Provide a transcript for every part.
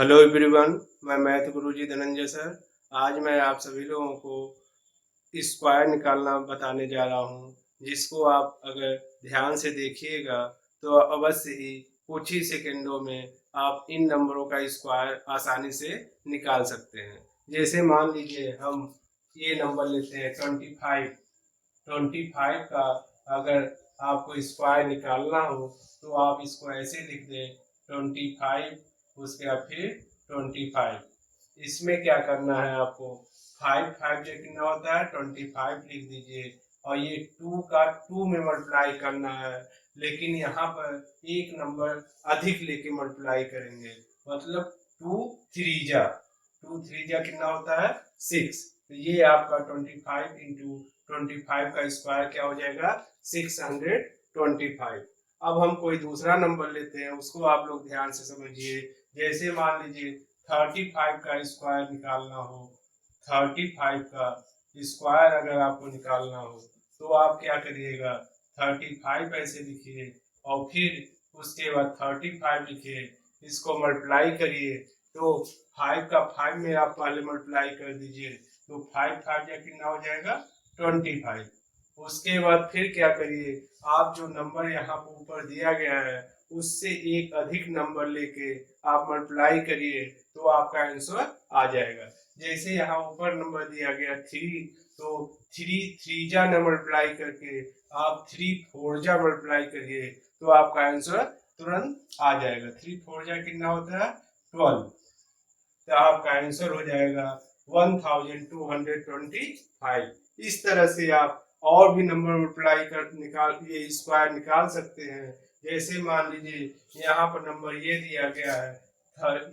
Hello everyone, मैं math गुरुजी Dhananjay sir. आज मैं आप सभी लोगों को स्क्वायर निकालना बताने जा रहा हूं, जिसको आप अगर ध्यान से देखिएगा तो अवश्य ही कुछ ही सेकंडों में आप इन नंबरों का स्क्वायर आसानी से निकाल सकते हैं। जैसे मान लीजिए हम ये नंबर लेते हैं 25। 25 का अगर आपको स्क्वायर निकालना हो तो आप इसको ऐसे लिख दें 25, उसके बाद फिर 25। इसमें क्या करना है आपको, 5 5 जो कितना होता है 25 लिख दीजिए और ये 2 का 2 में मल्टीप्लाई करना है, लेकिन यहाँ पर एक नंबर अधिक लेके मल्टीप्लाई करेंगे, मतलब 2 3 जा 2 3 जा कितना होता है 6। तो ये आपका 25 इंटू 25 का स्क्वायर क्या हो जाएगा 625। अब हम कोई दूसरा नंबर लेते हैं, उसको आप लोग ध्यान से समझिए। जैसे मान लीजिए 35 का स्क्वायर निकालना हो, 35 का स्क्वायर अगर आपको निकालना हो तो आप क्या करिएगा, 35 ऐसे लिखिए और फिर उसके बाद 35 लिखिए, इसको मल्टीप्लाई करिए। तो 5 का 5 में आप पहले मल्टीप्लाई कर दीजिए, तो 5 5 या कितना हो जाएगा 25। उसके बाद फिर क्या करिए, आप जो नंबर यहाँ पर ऊपर दिया गया है उससे एक अधिक नंबर लेके आप मल्टीप्लाई करिए तो आपका आंसर आ जाएगा। जैसे यहाँ ऊपर नंबर दिया गया 3, तो 3 3 जा न मल्टीप्लाई करके आप 3 4 जा मल्टीप्लाई करिए तो आपका आंसर तुरंत आ जाएगा। 3 4 जा कितना होता है 12, तो आपका आंसर हो जाएगा 1225। इस तरह से आप और भी नंबर मल्टीप्लाई कर निकाल ये स्क्वायर निकाल सकते हैं। जैसे मान लीजिए यहाँ पर नंबर ये दिया गया है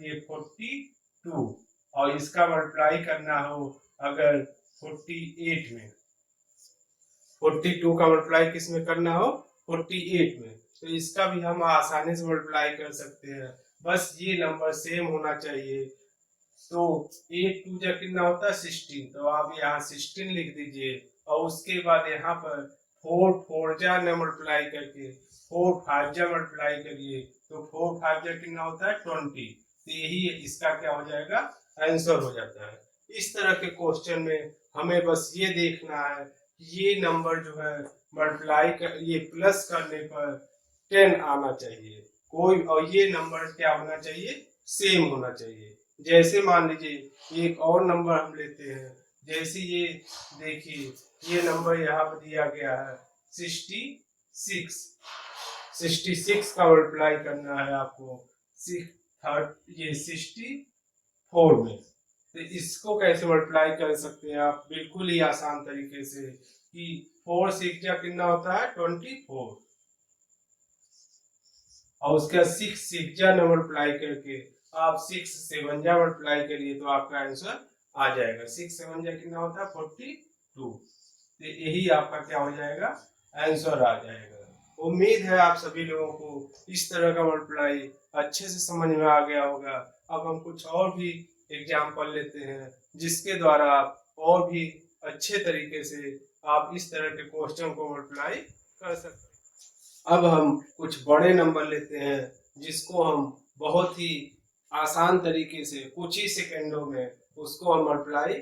ये 42 और इसका मल्टीप्लाई करना हो अगर 48 में, 42 का मल्टीप्लाई किस में करना हो 48 में, तो इसका भी हम आसानी से मल्टीप्लाई कर सकते हैं। बस ये नंबर सेम होना चाहिए। तो 8 2 जा कितना होता है 16, तो आप यहाँ 16 लिख दीजिए और उसके बाद यहाँ पर 4 4 जा न मल्टीप्लाई करके 4 5 जा मल्टीप्लाई करिए, तो 4 5 जा कितना होता है 20। तो यही इसका क्या हो जाएगा आंसर हो जाता है। इस तरह के क्वेश्चन में हमें बस ये देखना है कि ये नंबर जो है मल्टीप्लाई कर ये प्लस करने पर 10 आना चाहिए कोई, और ये नंबर क्या होना चाहिए सेम होना चाहिए। जैसे मान लीजिए एक और नंबर हम लेते हैं, जैसे ये देखिए ये नंबर यहाँ पर दिया गया है 66। 66 का मल्टीप्लाई करना है आपको ये 64 में, तो इसको कैसे मल्टीप्लाई कर सकते हैं आप बिल्कुल ही आसान तरीके से कि 4 6 जा कितना होता है 24 और उसके 6 6 जा मल्टीप्लाई करके आप 6 7 जा मल्टीप्लाई करिए तो आपका आंसर आ जाएगा। 6 7 जा कितना होता है 42, तो यही आपका क्या हो जाएगा आंसर आ जाएगा। उम्मीद है आप सभी लोगों को इस तरह का मल्टीप्लाई अच्छे से समझ में आ गया होगा। अब हम कुछ और भी एग्जाम्पल लेते हैं जिसके द्वारा आप और भी अच्छे तरीके से आप इस तरह के क्वेश्चन को मल्टीप्लाई कर सकते हैं। अब हम कुछ बड़े नंबर लेते हैं जिसको हम बहुत ही आसान तरीके से कुछ ही सेकंडों में उसको हम मल्टीप्लाई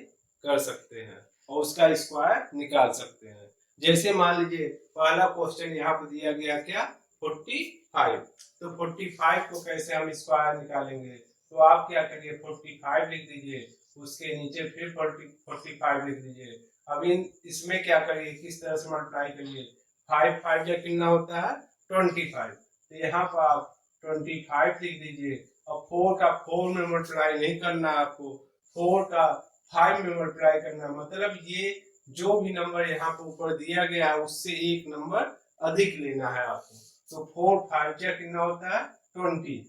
कर सकते हैं और उसका स्क्वायर निकाल सकते हैं। जैसे मान लीजिए पहला क्वेश्चन यहाँ पर दिया गया क्या 45, तो 45 को कैसे हम स्क्वायर निकालेंगे, तो आप क्या करिए 45 लिख दीजिए, उसके नीचे फिर 45 लिख दीजिए। अब इसमें क्या करिए किस तरह से मल्टीप्लाई करिए, 5 5 या कितना होता है 25, तो यहाँ पर आप 25 लिख दीजिए और 4 का 4 में मल्टीप्लाई नहीं करना आपको, 4 का 5 में मल्टीप्लाई करना, मतलब ये जो भी नंबर यहाँ पर ऊपर दिया गया है उससे एक नंबर अधिक लेना है आपको। तो 4 5 जा कितना होता है 20,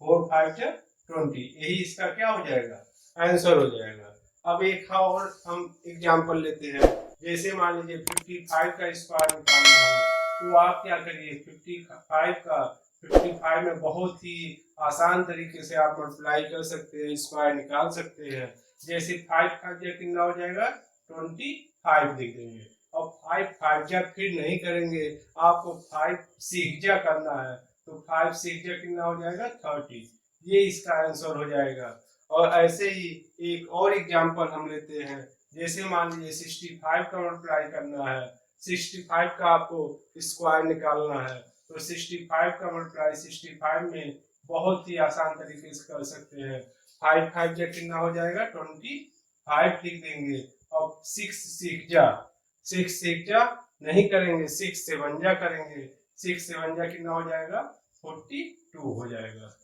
4 5 जा 20, यही इसका क्या हो जाएगा आंसर हो जाएगा। अब एक और हम एग्जांपल लेते हैं, जैसे मान लीजिए 55 का स्क्वायर निकालना हो तो आप क्या करिए 55 का 55 में बहुत ही आसान तरीके से आप मल्टीप्लाई कर सकते हैं, स्क्वायर निकाल सकते हैं। जैसे 5 5 जा कितना हो जाएगा 25 लिख देंगे और 5 5 जा फिर नहीं करेंगे, आपको 5 6 जा करना है, तो 5 6 जा कितना हो जाएगा 30, ये इसका आंसर हो जाएगा। और ऐसे ही एक और एग्जांपल हम लेते हैं, जैसे मान लीजिए 65 का मल्टीप्लाई करना है, 65 का आपको स्क्वायर निकालना है, तो 65 का मल्टीप्लाई 65 में बहुत ही आसान तरीके से कर सकते हैं। 5 5 जा कितना हो जाएगा 25 लिख देंगे। अब 6 6 जा नहीं करेंगे, 6 7 जा करेंगे, 6 7 जा कितना हो जाएगा 42 हो जाएगा।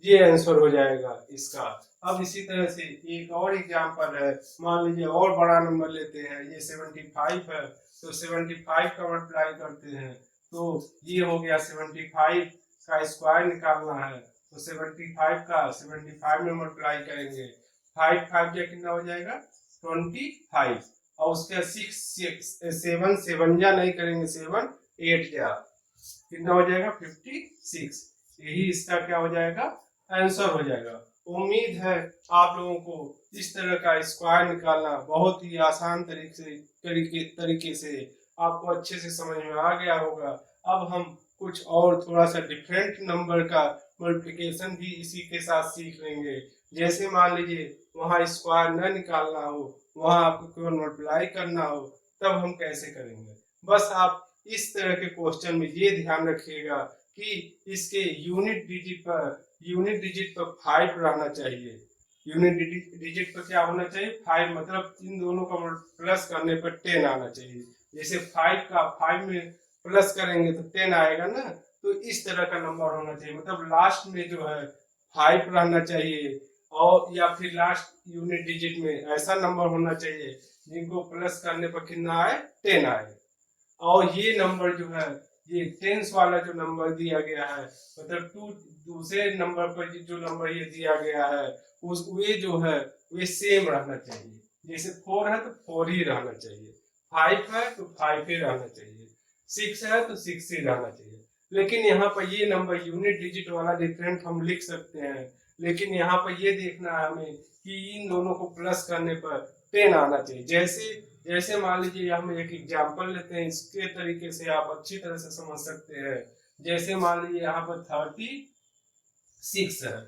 ये आंसर हो जाएगा इसका। अब इसी तरह से एक और एग्जांपल है, मान लीजिए और बड़ा नंबर लेते हैं, ये 75 है, तो 75 का मल्टीप्लाई करते हैं, तो ये हो गया 75 का स्क्वायर निकालना है, तो 75 का 75 में मल्टीप्लाई करेंगे, 5 5 जा कितना हो जाएगा 25, और उसके 7 7 जा नहीं करेंगे, 7 8 जा कितना हो जाएगा 56। यही इसका क्या हो जाएगा आंसर हो जाएगा। उम्मीद है आप लोगों को इस तरह का स्क्वायर निकालना बहुत ही आसान तरीके से आपको अच्छे से समझ में आ गया होगा। अब हम कुछ और थोड़ा सा डिफरेंट नंबर का मल्टीप्लिकेशन भी इसी के साथ सीख लेंगे। जैसे मान लीजिए वहाँ स्क्वायर न निकालना हो, वहाँ आपको केवल मल्टीप्लाई करना हो, तब हम कैसे करेंगे। बस आप इस तरह के क्वेश्चन में ये ध्यान रखिएगा कि इसके यूनिट डिजिट पर 5 रहना चाहिए। यूनिट डिजिट पर क्या होना चाहिए 5, मतलब इन दोनों का प्लस करने पर 10 आना चाहिए। जैसे 5 का 5 में प्लस करेंगे तो 10 आएगा ना, तो इस तरह का नंबर होना चाहिए, मतलब लास्ट में जो है 5 रहना चाहिए, और या फिर लास्ट यूनिट डिजिट में ऐसा नंबर होना चाहिए जिनको प्लस करने पर कितना आए 10 आए। और ये नंबर जो है, ये टेंस वाला जो नंबर दिया गया है, मतलब दूसरे नंबर पर जो नंबर ये दिया गया है उस वे जो है वे सेम रहना चाहिए। जैसे 4 है तो 4 ही रहना चाहिए, 5 है तो 5 ही रहना चाहिए, 6 है तो 6 ही रहना चाहिए। लेकिन यहाँ पर ये नंबर यूनिट डिजिट वाला डिफरेंट हम लिख सकते हैं, लेकिन यहाँ पर ये देखना है हमें कि इन दोनों को प्लस करने पर 10 आना चाहिए। जैसे मान लीजिए हम एक एग्जांपल लेते हैं, इसके तरीके से आप अच्छी तरह से समझ सकते हैं। जैसे मान लीजिए यहाँ पर 36 है,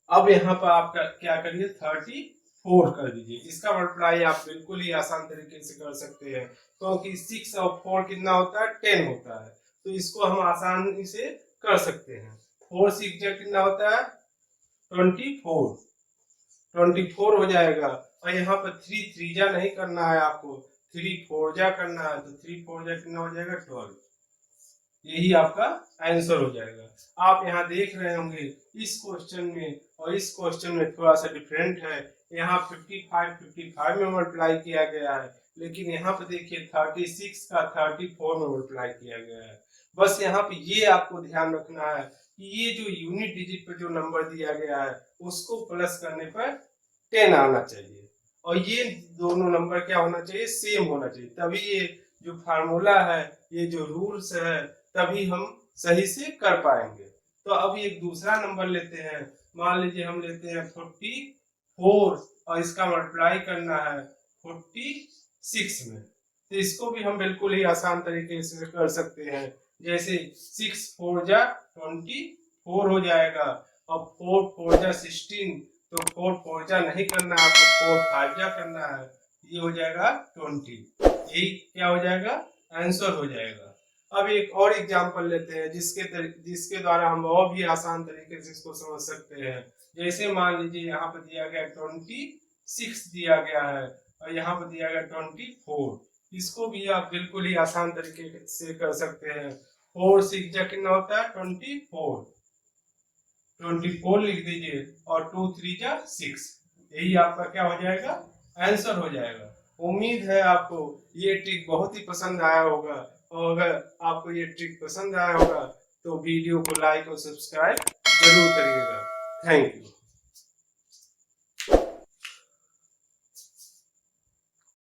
अब यहाँ पर आप क्या करिए 34 कर दीजिए। इसका मल्टीप्लाई आप बिल्कुल ही आसान तरीके से कर सकते हैं, क्योंकि 6 और 4 कितना होता है 10 होता है, तो इसको हम आसानी से कर सकते हैं। 4 6 जा कितना होता है 24 हो जाएगा। और यहाँ पर 3 3 जा नहीं करना है आपको, 3 4 जा करना है, तो 3 4 जा कितना हो जाएगा 12। यही आपका आंसर हो जाएगा। आप यहाँ देख रहे होंगे इस क्वेश्चन में और इस क्वेश्चन में थोड़ा सा डिफरेंट है। यहाँ 55 में मल्टीप्लाई किया गया है, लेकिन यहाँ पे देखिए 36 का 34 में मल्टीप्लाई किया गया है। बस यहाँ पे ये आपको ध्यान रखना है कि ये जो यूनिट डिजिट पर जो नंबर दिया गया है उसको प्लस करने पर 10 आना चाहिए, और ये दोनों नंबर क्या होना चाहिए सेम होना चाहिए, तभी ये जो फार्मूला है, ये जो रूल्स है, तभी हम सही से कर पाएंगे। तो अब एक दूसरा नंबर लेते हैं, मान लीजिए हम लेते हैं 44 और इसका मल्टीप्लाई करना है 46 में, तो इसको भी हम बिल्कुल ही आसान तरीके से कर सकते हैं। जैसे 6 4 जा 24 हो जाएगा, अब 4 4 जा 16, तो 4 4 जा नहीं करना है आपको, 4 5 जा करना है, ये हो जाएगा 20। यही क्या हो जाएगा आंसर हो जाएगा। अब एक और एग्जांपल लेते हैं जिसके द्वारा हम और भी आसान तरीके से इसको समझ सकते हैं। जैसे मान लीजिए यहाँ पर दिया गया 26 दिया गया है, और यहाँ पर दिया गया 24, इसको भी आप बिल्कुल ही आसान तरीके से कर सकते हैं। 4 6 जा कितना होता है 24 लिख दीजिए, और 2 3 जा 6, यही आपका क्या हो जाएगा आंसर हो जाएगा। उम्मीद है आपको ये ट्रिक बहुत ही पसंद आया होगा, और अगर आपको ये ट्रिक पसंद आया होगा तो वीडियो को लाइक और सब्सक्राइब जरूर करिएगा। Thank you.